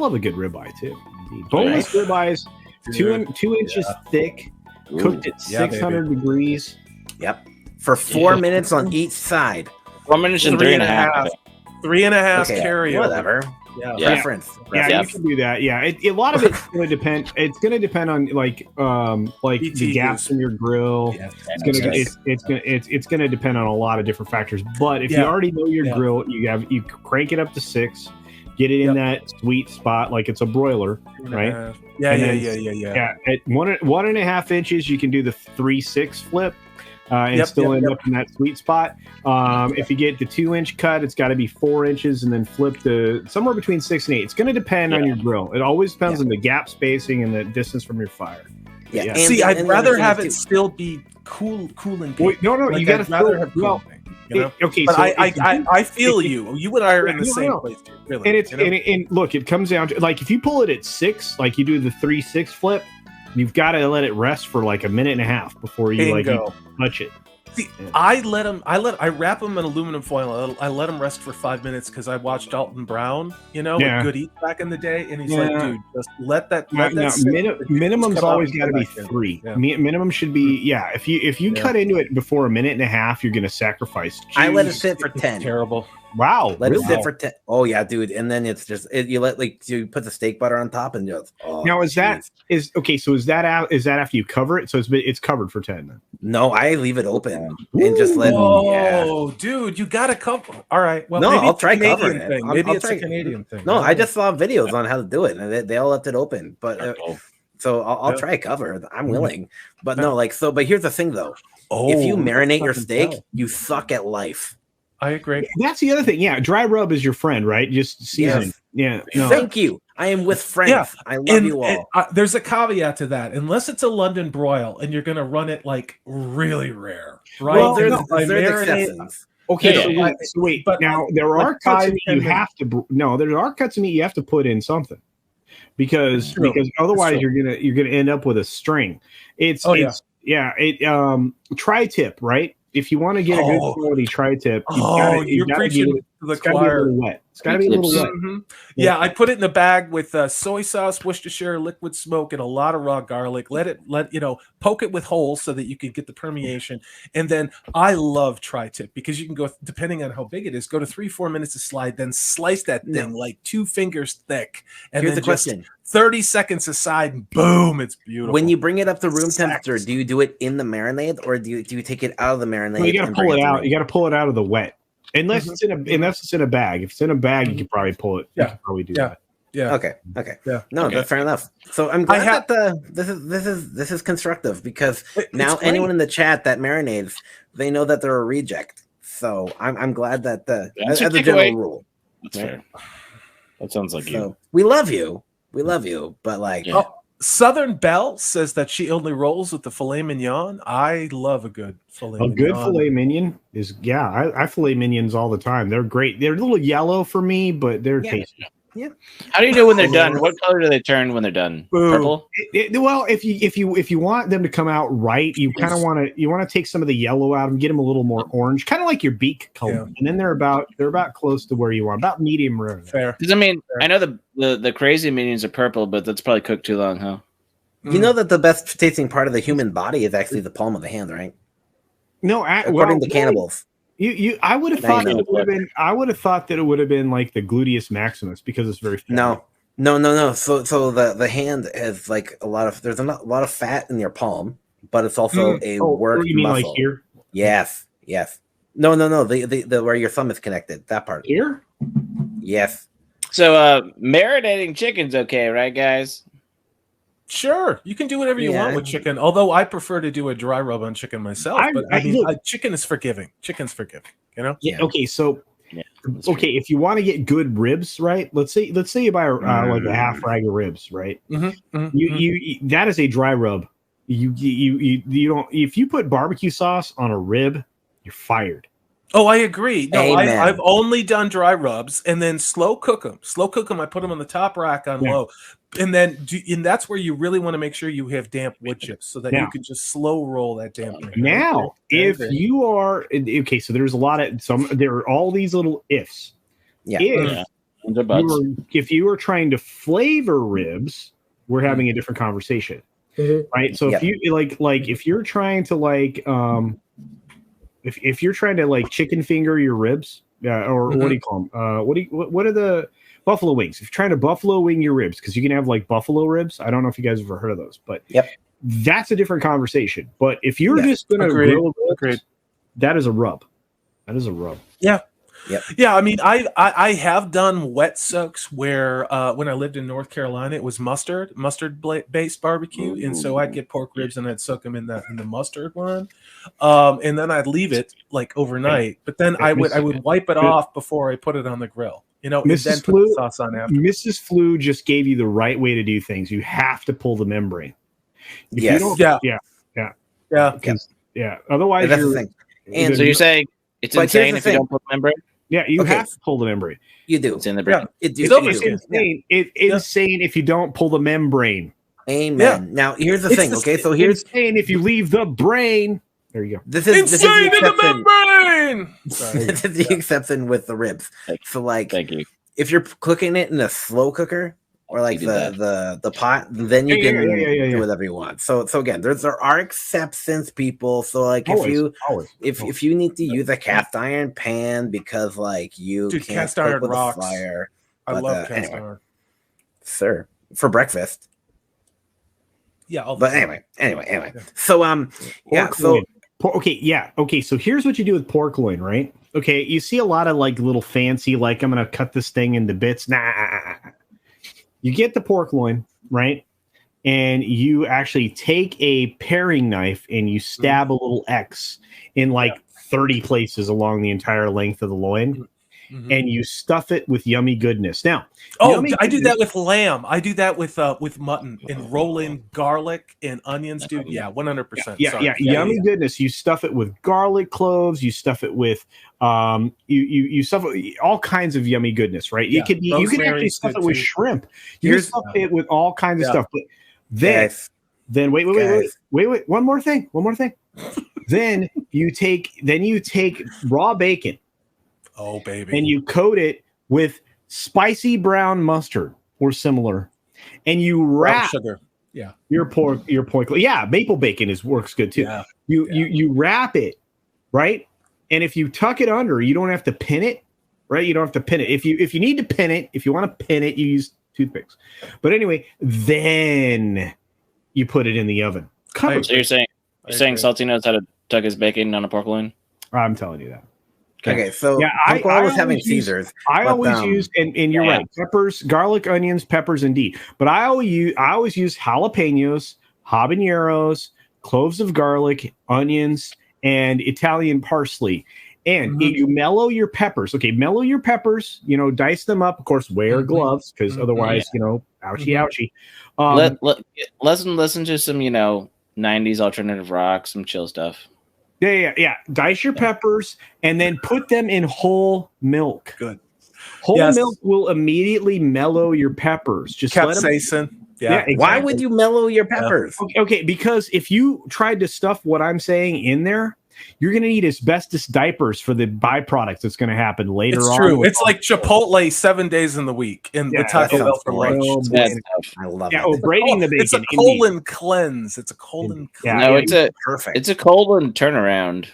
love a good ribeye too. Boneless ribeyes, 2 inches thick, cooked at 600 degrees. Yep. For 4 minutes on each side. 4 minutes and 3.5. 3.5 carry. Whatever. Yeah. Preference. Yeah, you can do that. Yeah, a lot of it's going to depend. It's going to depend on like the gaps in your grill. Yes. It's going to depend on a lot of different factors. But if you already know your grill, you crank it up to 6, get it in that sweet spot like it's a broiler, right? Yeah. At 1.5 inches, you can do the 3/6 flip. And still end up in that sweet spot. If you get the 2-inch cut, it's got to be 4 inches and then flip to somewhere between 6 and 8. It's going to depend on your grill. It always depends on the gap spacing and the distance from your fire. Yeah. See, I'd rather have it still be cool and Wait, no, like you got to rather have cool. You know? Okay, but so I feel you. You and I are in the same place, too, really. And it's and look, it comes down to like if you pull it at 6, like you do the 3/6 flip, you've got to let it rest for like a minute and a half before you you touch it. See, I wrap them in aluminum foil. I let them rest for 5 minutes because I watched Alton Brown, with Good Eat back in the day, and he's like, dude, just let that. Minimum's always got to be 3. Yeah. Minimum should be If you cut into it before a minute and a half, you're going to sacrifice. I let it sit for 10. Terrible. Wow. Let it sit for 10. Oh yeah, dude. And then it's just you put the steak butter on top and just. Oh, now is that after you cover it? So it's covered for 10 then? No, I leave it open and just let. Oh, dude, you gotta cover. All right. Well, no, maybe I'll try covering it. Maybe it's a Canadian thing. No, I just saw videos on how to do it, and they all left it open. But so I'll try cover. I'm willing. But no, But here's the thing, though. If you marinate your steak, you suck at life. I agree. That's the other thing. Yeah, dry rub is your friend, right? Just season. Yes. Yeah. No. Thank you. I am with friends. Yeah. I love you all. There's a caveat to that. Unless it's a London broil and you're going to run it like really rare, right? Well, there's exceptions. Okay, so wait. But now there are cuts of meat you have to. No, there are cuts of meat you have to put in something because otherwise you're gonna end up with a string. Tri-tip, right? If you want to get a good quality tri-tip, you're preaching to the choir. It's got to be a little wet. Mm-hmm. Yeah, I put it in a bag with soy sauce, Worcestershire, liquid smoke, and a lot of raw garlic. Poke it with holes so that you can get the permeation. And then I love tri-tip because you can go, depending on how big it is, go to 3-4 minutes to slide, then slice that thing like 2 fingers thick. And here's then the question. 30 seconds aside, and boom, it's beautiful. When you bring it up to room temperature, do you do it in the marinade or do you take it out of the marinade? Well, you got to pull it out. You got to pull it out of the wet. Unless it's in a bag. If it's in a bag, you can probably pull it. You can probably do that. Yeah. Okay. Yeah. No, that's fair enough. So I'm glad that this is constructive because now anyone in the chat that marinades, they know that they're a reject. So I'm glad that that's a general rule. That's fair. That sounds like you. We love you, but Southern Belle says that she only rolls with the filet mignon. I love a good filet mignon. A good filet mignon is, I filet mignons all the time. They're great. They're a little yellow for me, but they're tasty. Yeah. How do you know when they're done? What color do they turn when they're done? Purple. Well, if you want them to come out right, you kind of want to take some of the yellow out and get them a little more orange, kind of like your beak color, and then they're about close to where you want, about medium rare. Fair. Because I know the crazy minions are purple, but that's probably cooked too long, huh? You know that the best tasting part of the human body is actually the palm of the hand, right? No, according to cannibals. I would have thought that it would have been. I would have thought that it would have been like the gluteus maximus because it's very fat. No. So the hand has like there's a lot of fat in your palm, but it's also a work you mean muscle. Like here? Yes. No. The where your thumb is connected. That part. Here? Yes. So marinating chicken's okay, right, guys? Sure, you can do whatever you want with chicken. Although I prefer to do a dry rub on chicken myself. Chicken is forgiving. Chicken's forgiving. Yeah. Okay. So, if you want to get good ribs, right? Let's say you buy like a half rag of ribs, right? You that is a dry rub. You don't. If you put barbecue sauce on a rib, you're fired. Oh, I agree. No, I've only done dry rubs and then slow cook them. I put them on the top rack on low, and that's where you really want to make sure you have damp wood chips so that you can just slow roll that damp. Now, if you are so there's there are all these little ifs. Yeah. if you were trying to flavor ribs, we're having a different conversation, right? So if you like if you're trying to if you're trying to like chicken finger your ribs, or what do you call them? What are the buffalo wings? If you're trying to buffalo wing your ribs, because you can have like buffalo ribs. I don't know if you guys have ever heard of those, but that's a different conversation. But if you're just going to grill ribs, that is a rub. That is a rub. Yeah. Yeah, I mean, I have done wet soaks where when I lived in North Carolina, it was mustard based barbecue, and so I'd get pork ribs and I'd soak them in the mustard one, and then I'd leave it like overnight. But then I would wipe it off before I put it on the grill, and then put the sauce on after. Mrs. Flew just gave you the right way to do things. You have to pull the membrane. Yeah. Otherwise, that's the thing. And so you're saying it's insane if you don't pull the membrane? Yeah, you have to pull the membrane. You do. It's in the brain. It's insane. It's insane if you don't pull the membrane. Amen. Yeah. Now here's the thing. Okay, so here's insane if you leave the brain. There you go. This is the membrane. This is the exception with the ribs. So like, thank you. If you're cooking it in a slow cooker or like the pot, then you can do whatever you want. So again, there are exceptions, people. So like if you need to use a cast iron pan because like you can't cast iron with rocks. a fire. I love cast iron. Sir, for breakfast. Yeah, but anyway. So Okay, so here's what you do with pork loin, right? Okay, you see a lot of like little fancy, like I'm gonna cut this thing into bits. Nah. You get the pork loin, right? And you actually take a paring knife and you stab a little X in like 30 places along the entire length of the loin. And you stuff it with yummy goodness. Now, I do that with lamb. I do that with mutton and roll in garlic and onions, dude. Yeah, 100%. Yummy goodness. You stuff it with garlic cloves. You stuff it with you stuff it with all kinds of yummy goodness, right? You can actually stuff it with shrimp. You can stuff it with all kinds of stuff. But then wait, one more thing. then you take raw bacon. Oh, baby. And you coat it with spicy brown mustard or similar. And you wrap your pork. Yeah, maple bacon works good too. Yeah. You wrap it, right? And if you tuck it under, you don't have to pin it, right? You don't have to pin it. If you need to pin it, if you want to pin it, you use toothpicks. But anyway, then you put it in the oven. So you're saying Salty knows how to tuck his bacon on a pork loin? I'm telling you that. Okay, so I was having Caesars. I always use, and you're right, peppers, garlic, onions, peppers, indeed. But I always use jalapenos, habaneros, cloves of garlic, onions, and Italian parsley. And you mellow your peppers. Okay, mellow your peppers. Dice them up. Of course, wear gloves because otherwise, ouchie. Listen to some, 90s alternative rock, some chill stuff. Yeah. Dice your peppers and then put them in whole milk. Good. Whole milk will immediately mellow your peppers. Just capsaicin. Yeah. Exactly. Why would you mellow your peppers? Okay, because if you tried to stuff what I'm saying in there, you're going to need asbestos diapers for the byproducts that's going to happen later on. It's true. It's like Chipotle 7 days in the week and the Taco Bell for lunch. I love it. Braiding the bacon. It's a colon cleanse. It's a colon cleanse. No, it's a colon turnaround.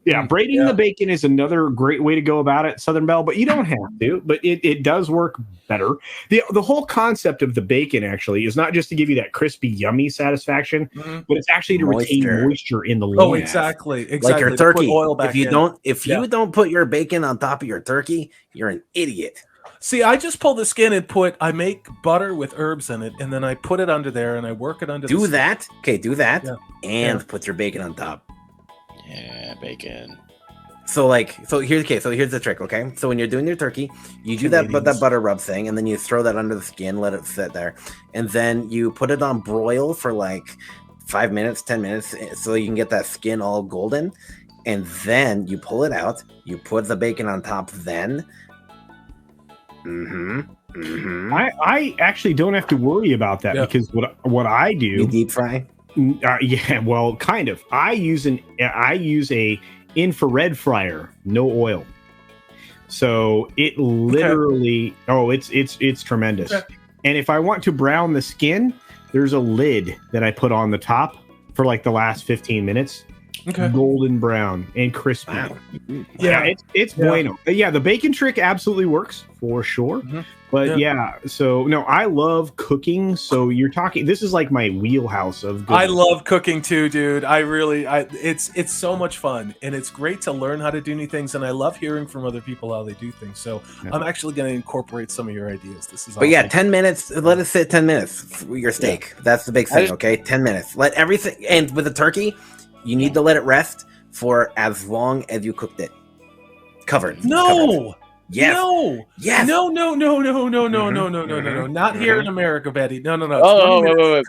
Yeah, braiding the bacon is another great way to go about it, Southern Belle, but you don't have to, but it does work better. The whole concept of the bacon actually is not just to give you that crispy, yummy satisfaction, but it's actually to retain moisture in the loin. Oh, exactly. Like your turkey. If you don't put your bacon on top of your turkey, you're an idiot. See, I just pull the skin and I make butter with herbs in it, and then I put it under there and I work it under do that. And put your bacon on top. Yeah, bacon. So here's the trick, okay? So when you're doing your turkey, you do that butter rub thing, and then you throw that under the skin, let it sit there, and then you put it on broil for like 5 minutes, 10 minutes, so you can get that skin all golden, and then you pull it out, you put the bacon on top, then I actually don't have to worry about that because what I do, you deep fry. Well, kind of. I use a infrared fryer, no oil. So it literally, it's tremendous. Okay. And if I want to brown the skin, there's a lid that I put on the top for like the last 15 minutes. Okay. Golden brown and crispy. Wow. Yeah, it's bueno. Yeah, the bacon trick absolutely works for sure. Mm-hmm. But so no, I love cooking. So you're talking. This is like my wheelhouse of. Goodness. I love cooking too, dude. It's so much fun, and it's great to learn how to do new things. And I love hearing from other people how they do things. So I'm actually going to incorporate some of your ideas. This is. But awesome. 10 minutes. Let it sit 10 minutes for your steak. Yeah. That's the big thing. Okay, 10 minutes. Let everything. And with the turkey, you need to let it rest for as long as you cooked it. Covered. No. Yes. No. Yes. No. Not here in America, Betty. No. Oh, wait.